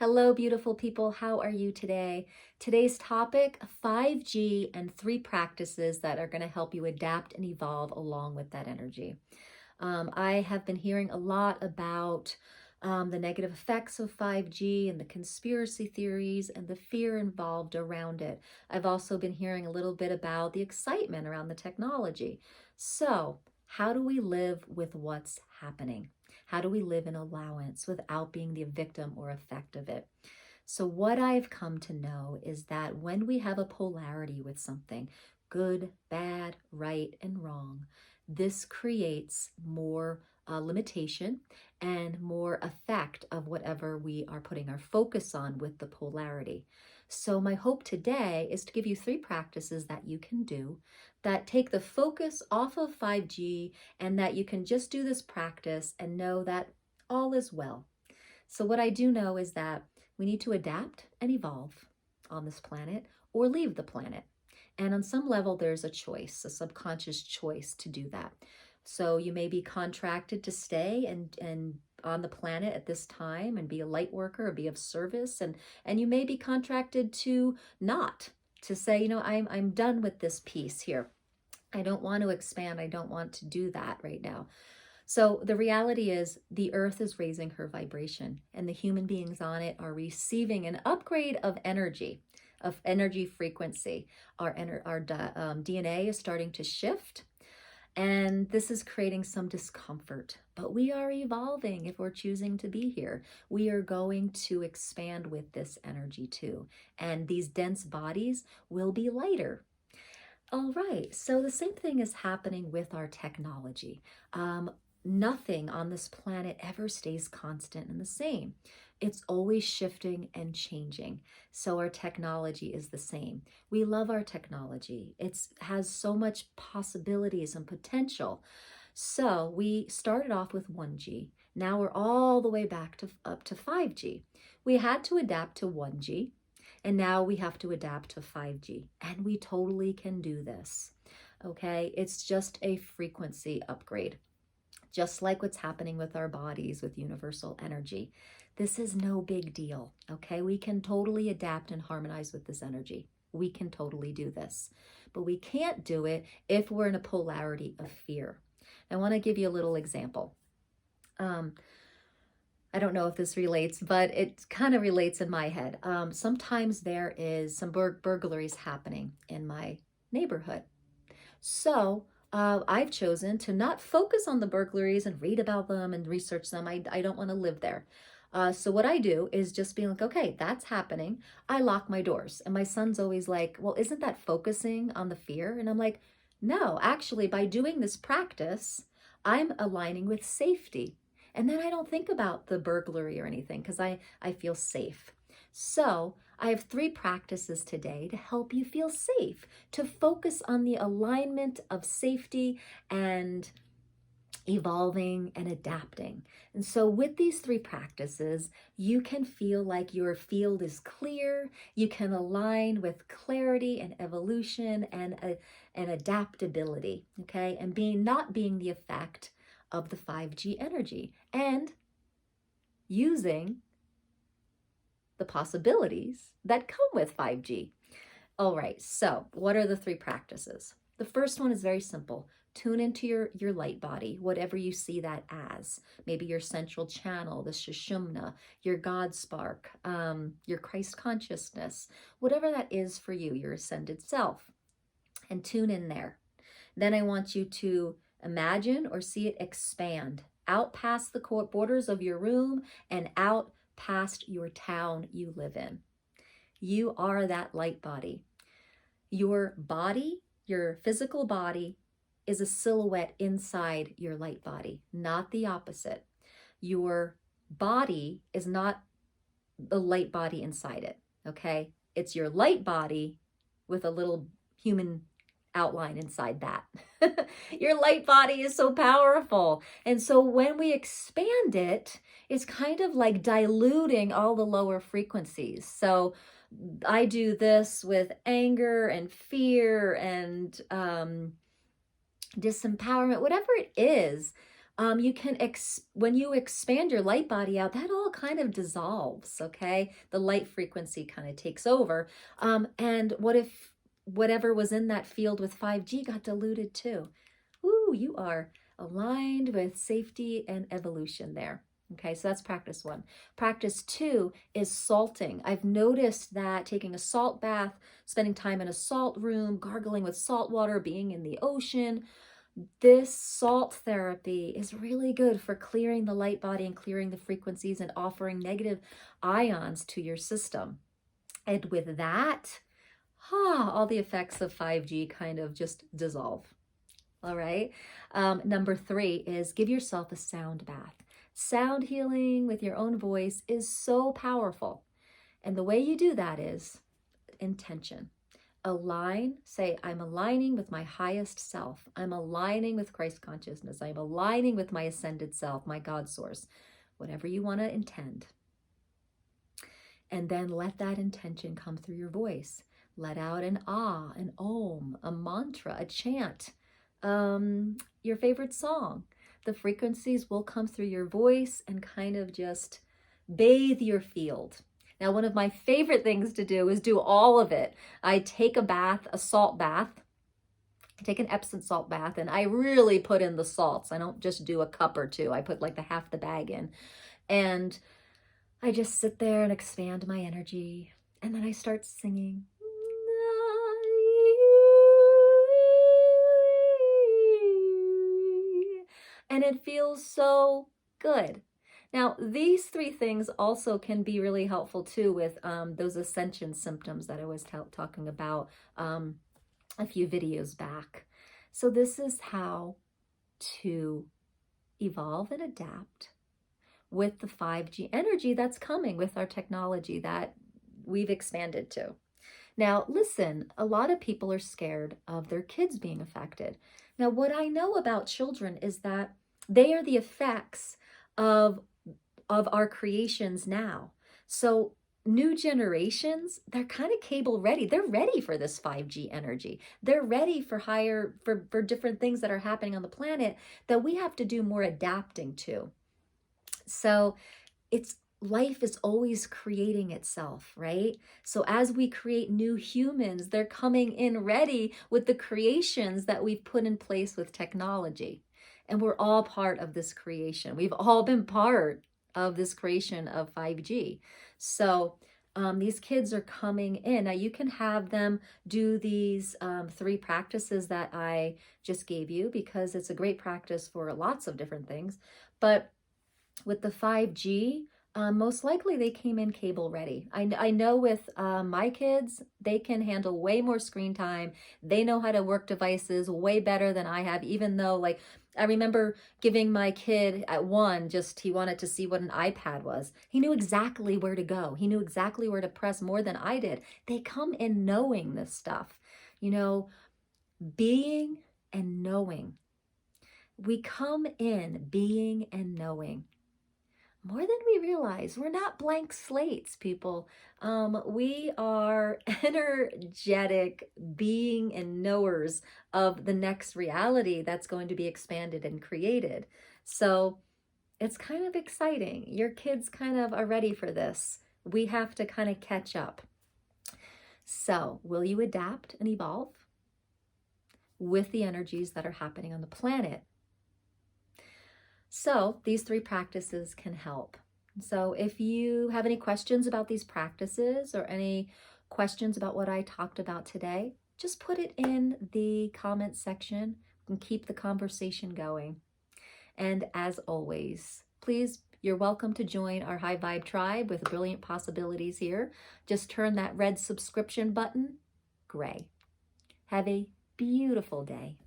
Hello, beautiful people. How are you today? Today's topic, 5G and 3 practices that are going to help you adapt and evolve along with that energy. I have been hearing a lot about the negative effects of 5G and the conspiracy theories and the fear involved around it. I've also been hearing a little bit about the excitement around the technology. So, how do we live with what's happening? How do we live in allowance without being the victim or effect of it? So, what I've come to know is that when we have a polarity with something, good, bad, right, and wrong, this creates more limitation and more effect of whatever we are putting our focus on with the polarity. So, my hope today is to give you 3 practices that you can do that take the focus off of 5G and that you can just do this practice and know that all is well. So, what I do know is that we need to adapt and evolve on this planet or leave the planet. And on some level, there's a choice, a subconscious choice to do that. So you may be contracted to stay and on the planet at this time and be a light worker or be of service. And you may be contracted to not, to say, I'm done with this piece here. I don't want to expand. I don't want to do that right now. So the reality is the earth is raising her vibration and the human beings on it are receiving an upgrade of energy frequency. Our DNA is starting to shift and this is creating some discomfort, but we are evolving if we're choosing to be here. We are going to expand with this energy too. And these dense bodies will be lighter. All right, so the same thing is happening with our technology. Nothing on this planet ever stays constant and the same. It's always shifting and changing. So our technology is the same. We love our technology. It has so much possibilities and potential. So we started off with 1G. Now we're all the way back to up to 5G. We had to adapt to 1G. And now we have to adapt to 5G. And we totally can do this. Okay, it's just a frequency upgrade. Just like what's happening with our bodies with universal energy. This is no big deal, okay? We can totally adapt and harmonize with this energy. We can totally do this. But we can't do it if we're in a polarity of fear. I want to give you a little example. I don't know if this relates, but it kind of relates in my head. Sometimes there is some burglaries happening in my neighborhood. So I've chosen to not focus on the burglaries and read about them and research them. I don't want to live there. So what I do is just be like, okay, that's happening. I lock my doors. And my son's always like, well, isn't that focusing on the fear? And I'm like, no, actually, by doing this practice, I'm aligning with safety. And then I don't think about the burglary or anything because I feel safe. So I have 3 practices today to help you feel safe, to focus on the alignment of safety and evolving and adapting. And so with these 3 practices, you can feel like your field is clear. You can align with clarity and evolution and adaptability, okay? And not being the effect of the 5G energy and using the possibilities that come with 5G. All right, so what are the 3 practices? The first one is very simple. Tune into your light body, whatever you see that as. Maybe your central channel, the Sushumna, your God spark, your Christ consciousness, whatever that is for you, your ascended self. And tune in there. Then I want you to imagine or see it expand out past the borders of your room and out past your town you live in. You are that light body. Your body, your physical body, is a silhouette inside your light body, not the opposite. Your body is not the light body inside it, okay? It's your light body with a little human outline inside that. Your light body is so powerful. And so when we expand it, it's kind of like diluting all the lower frequencies. So I do this with anger and fear and disempowerment, whatever it is. You can, when you expand your light body out, that all kind of dissolves, okay? The light frequency kind of takes over. And what if whatever was in that field with 5G got diluted too? Ooh, you are aligned with safety and evolution there. Okay, so that's practice 1. Practice 2 is salting. I've noticed that taking a salt bath, spending time in a salt room, gargling with salt water, being in the ocean, this salt therapy is really good for clearing the light body and clearing the frequencies and offering negative ions to your system. And with that, all the effects of 5G kind of just dissolve. All right. Number 3 is give yourself a sound bath. Sound healing with your own voice is so powerful. And the way you do that is intention. Align, say, I'm aligning with my highest self. I'm aligning with Christ consciousness. I'm aligning with my ascended self, my God source, whatever you want to intend. And then let that intention come through your voice. Let out an ah, an om, a mantra, a chant, your favorite song. The frequencies will come through your voice and kind of just bathe your field. Now, one of my favorite things to do is do all of it. I take a bath, a salt bath. I take an Epsom salt bath, and I really put in the salts. I don't just do a cup or two. I put like half the bag in. And I just sit there and expand my energy. And then I start singing. And it feels so good. Now, these 3 things also can be really helpful too with those ascension symptoms that I was talking about a few videos back. So this is how to evolve and adapt with the 5G energy that's coming with our technology that we've expanded to. Now, listen, a lot of people are scared of their kids being affected. Now, what I know about children is that they are the effects of our creations now. So new generations, they're kind of cable ready. They're ready for this 5G energy. They're ready for for different things that are happening on the planet that we have to do more adapting to. So life is always creating itself, right? So as we create new humans, they're coming in ready with the creations that we've put in place with technology. And we're all part of this creation. We've all been part of this creation of 5G. So these kids are coming in. Now you can have them do these 3 practices that I just gave you because it's a great practice for lots of different things. But with the 5G, most likely they came in cable ready. I know with my kids, they can handle way more screen time. They know how to work devices way better than I have, even though like I remember giving my kid at 1, he wanted to see what an iPad was. He knew exactly where to go. He knew exactly where to press more than I did. They come in knowing this stuff, being and knowing. We come in being and knowing. More than we realize. We're not blank slates, people. We are energetic being and knowers of the next reality that's going to be expanded and created. So it's kind of exciting. Your kids kind of are ready for this. We have to kind of catch up. So will you adapt and evolve with the energies that are happening on the planet? So these 3 practices can help. So if you have any questions about these practices or any questions about what I talked about today, just put it in the comment section and keep the conversation going. And as always, please, you're welcome to join our High Vibe tribe with brilliant possibilities here. Just turn that red subscription button gray. Have a beautiful day.